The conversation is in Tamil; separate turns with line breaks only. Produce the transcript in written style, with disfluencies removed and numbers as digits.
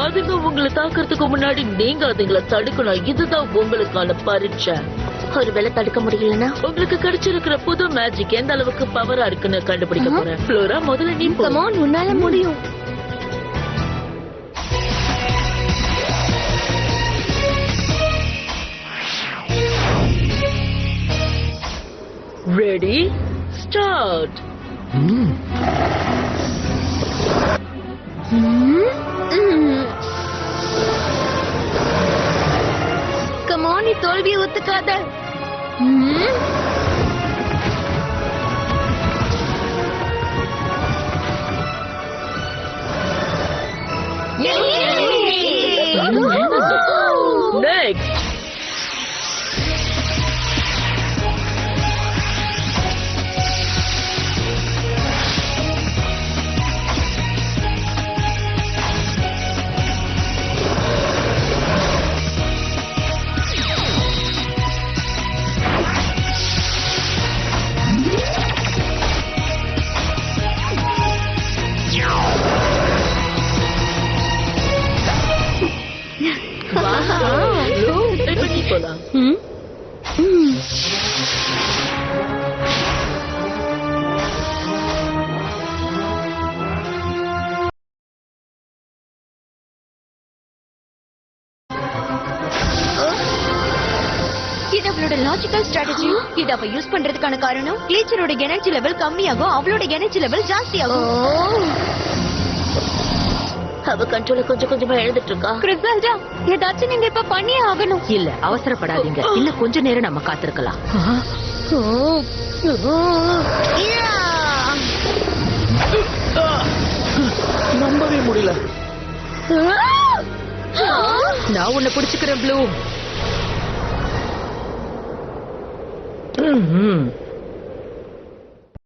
அதுங்க உங்களை தாக்குறதுக்கு முன்னாடி நீங்க அதுங்களை தடுக்கணும். இதுதான் உங்களுக்கான பரீட்சை.
ஒருவேளை தடுக்க முடியலன்னா
உங்களுக்கு கிடைச்சிருக்கிற புது மேஜிக் எந்த அளவுக்கு பவரா இருக்குன்னு கண்டுபிடிக்க போறேன். ஃப்ளோரா, முதல்ல நீ போ.
Come on, உன்னால முடியும்.
Ready, start.
Come on, நீ தோல்வியை ஒத்துக்காத.
Next. போலாம்.
இது அவளோட லாஜிக்கல் ஸ்ட்ராட்டஜி. இத அவ யூஸ் பண்றதுக்கான காரணம் கிளீச்சரோட எனர்ஜி லெவல் கம்மியாகும், அவளோட எனர்ஜி லெவல் ஜாஸ்தியாகும்.
அவ கண்ட்ரோல கொஞ்சம் கொஞ்சமா எழுதிட்டு இருக்கா.
கிறிஸ்டல்டா, ஏதாச்சும் நீங்க இப்ப பண்ணியே ஆகணும்.
இல்ல, அவசரப்படாதீங்க. இல்ல, கொஞ்ச நேரம் நம்ம காத்திருக்கலாம். நம்பவே முடியல. நான் உன்னை பிடிச்சுக்கிறேன் ப்ளூ.